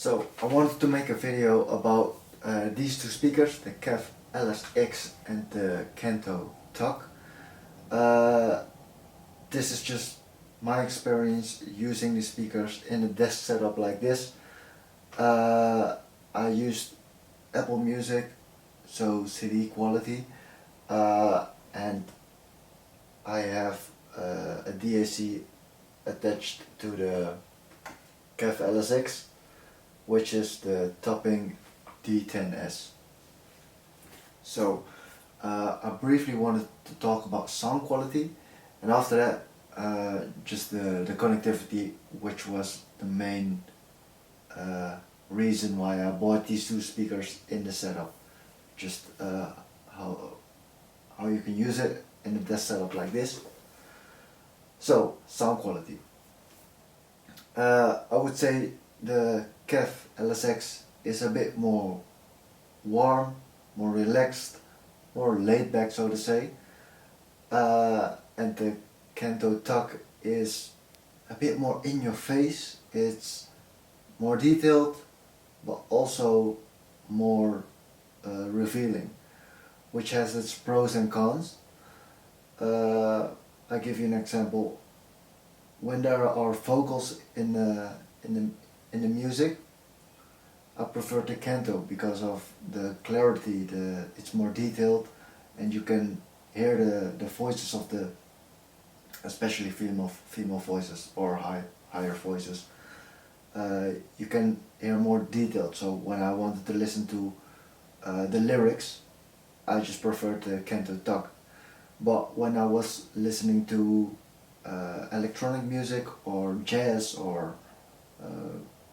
So I wanted to make a video about these two speakers, the KEF LSX and the KANTO TUK. This is just my experience using the speakers in a desk setup like this. I used Apple Music, so CD quality, and I have a DAC attached to the KEF LSX, which is the topping D10S. So I briefly wanted to talk about sound quality, and after that just the connectivity, which was the main reason why I bought these two speakers in the setup. Just how you can use it in a desk setup like this. So, sound quality. I would say the KEF LSX is a bit more warm, more relaxed, more laid back, so to say, and the KANTO TUK is a bit more in your face. It's more detailed, but also more revealing, which has its pros and cons. I'll give you an example. When there are vocals in the music, I prefer the KANTO because of the clarity. It's more detailed, and you can hear the voices of the, especially female voices or higher voices. You can hear more detailed. So when I wanted to listen to the lyrics, I just preferred the KANTO TUK. But when I was listening to electronic music or jazz or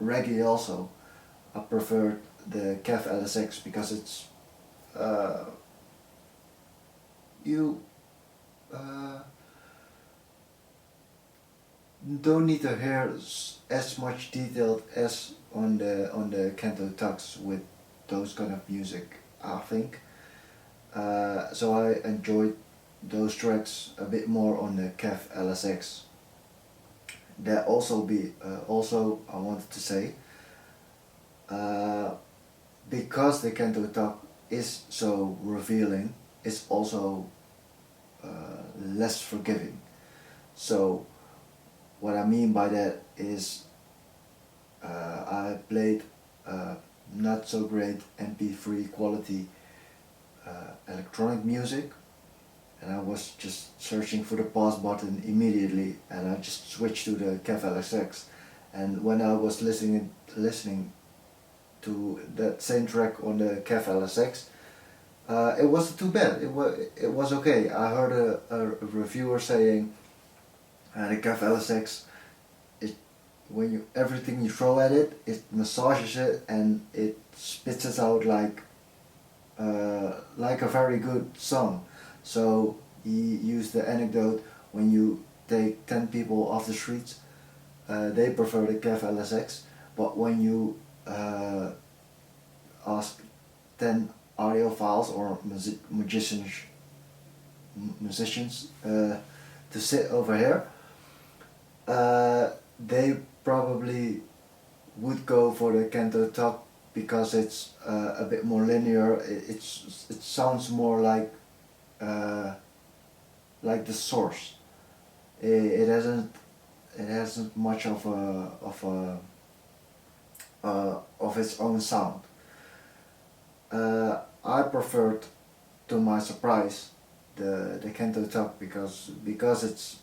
reggae also, I preferred the KEF LSX because it's you don't need to hear as much detailed as on the KANTO TUKs with those kind of music, I think. So I enjoyed those tracks a bit more on the KEF LSX. That also I wanted to say, because the KANTO TUK is so revealing, it's also less forgiving. So what I mean by that is I played not so great MP3 quality electronic music, and I was just searching for the pause button immediately, and I just switched to the KEF LSX. And when I was listening to that same track on the KEF LSX, it wasn't too bad. It was okay. I heard a reviewer saying the KEF LSX, when everything you throw at it, it massages it and it spits it out like a very good song. So he used the anecdote: when you take 10 people off the streets, they prefer the KEF LSX, but when you ask 10 audiophiles or musicians to sit over here, they probably would go for the KANTO TUK because it's a bit more linear. It sounds more like the source. It hasn't much of its own sound. I preferred, to my surprise, the KANTO TUK because it's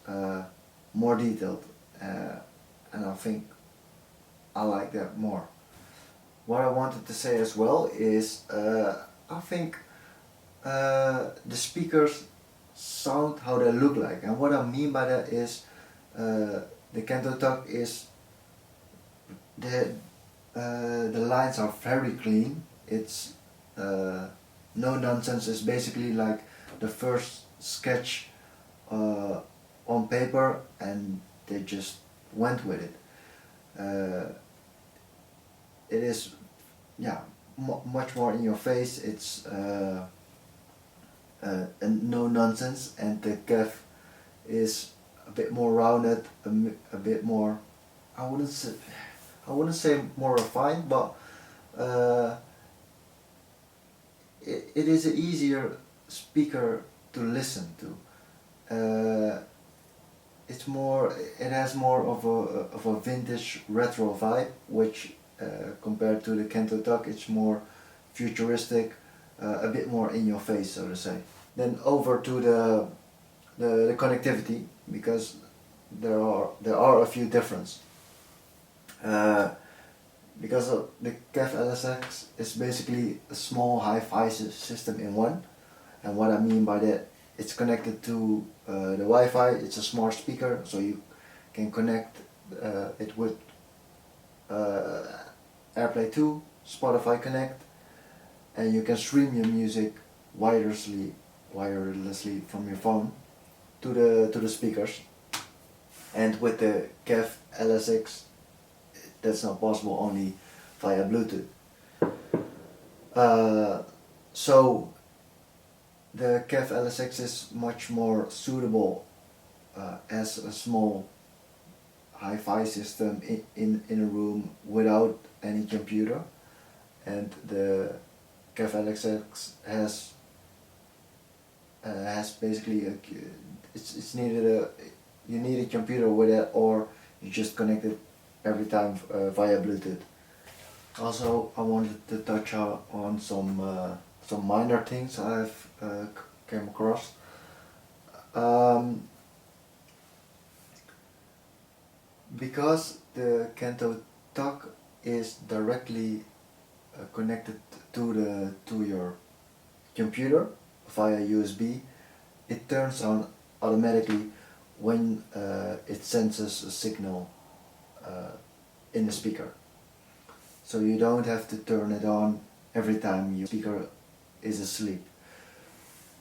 more detailed, and I think I like that more. What I wanted to say as well is I think the speakers sound how they look like, and what I mean by that is the KANTO TUK is the lines are very clean. It's no nonsense. It's basically like the first sketch on paper, and they just went with it. It is, yeah, much more in your face. It's no nonsense, and the KEF is a bit more rounded, a bit more, I I wouldn't say more refined, but it is an easier speaker to listen to. It's more, it has more of a vintage retro vibe, which compared to the KANTO TUK, it's more futuristic, a bit more in your face, so to say. Then over to the connectivity, because there are a few differences. Because of the KEF LSX is basically a small hi-fi system in one, and what I mean by that, it's connected to the Wi-Fi. It's a smart speaker, so you can connect it with AirPlay 2, Spotify Connect, and you can stream your music wirelessly from your phone to the speakers. And with the KEF LSX, that's not possible, only via Bluetooth. So the KEF LSX is much more suitable as a small hi-fi system in a room without any computer, and the KEF LSX has basically it's needed you need a computer with it, or you just connect it every time via Bluetooth. Also, I wanted to touch on some minor things I've came across. Because the KANTO TUK is directly connected to your computer via USB, it turns on automatically when it senses a signal in the speaker. So you don't have to turn it on every time your speaker is asleep.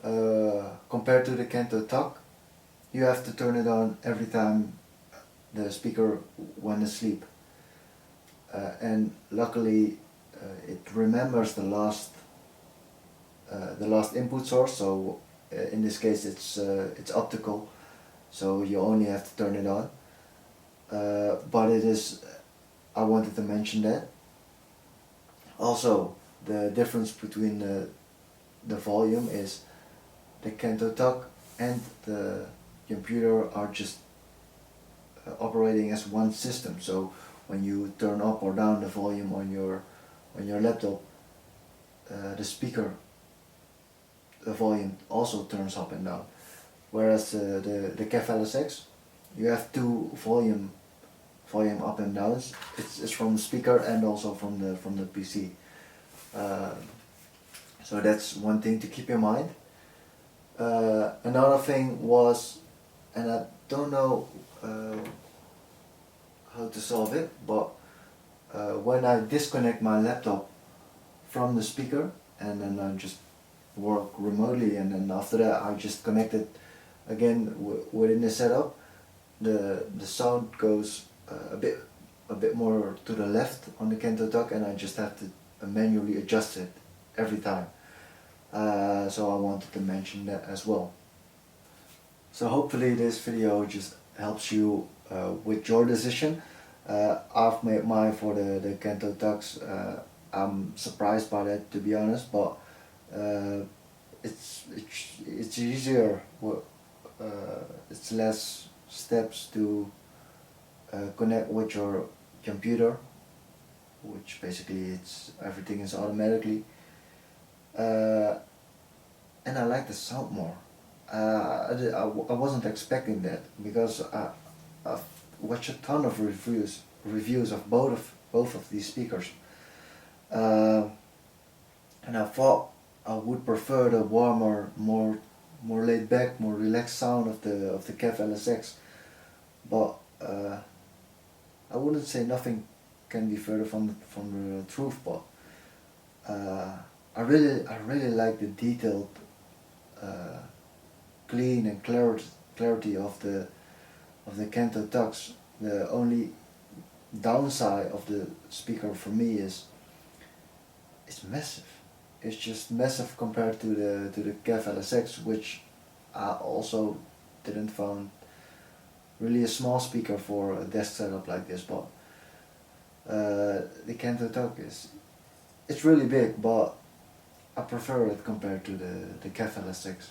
Compared to the KANTO TUK, you have to turn it on every time the speaker went asleep. And luckily it remembers the last input source, so in this case it's optical, so you only have to turn it on. But it is, I wanted to mention that. Also, the difference between the volume is the KANTO TUK and the computer are just operating as one system. So when you turn up or down the volume on your laptop, the speaker, the volume also turns up and down. Whereas the KEF LSX, you have two volume up and downs. It's from the speaker and also from the PC. So that's one thing to keep in mind. Another thing was, and I don't know how to solve it, but when I disconnect my laptop from the speaker and then I just work remotely, and then after that I just connect it again within the setup, the sound goes a bit more to the left on the KANTO TUK, and I just have to manually adjust it every time. So I wanted to mention that as well. So hopefully this video just helps you with your decision. I've made mine for the KANTO TUKs. I'm surprised by that, to be honest, but it's easier. It's less steps to connect with your computer, which basically everything is automatically. And I like the sound more. I wasn't expecting that, because I've watched a ton of reviews of both of these speakers, and I thought I would prefer the warmer, more laid back, more relaxed sound of the KEF LSX, but I wouldn't say nothing can be further from the truth. But I really like the detailed, clean and clarity of the KANTO TUKs. The only downside of the speaker for me is it's massive. It's just massive compared to the KEF LSX, which I also didn't find really a small speaker for a desk setup like this. But The KANTO TUK it's really big, but I prefer it compared to the KEF LSX.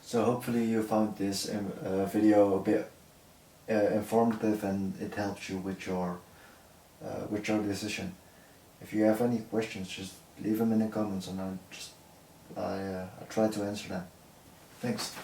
So hopefully you found this video a bit informative and it helps you with your decision. If you have any questions, just leave them in the comments and I try to answer them. Thanks.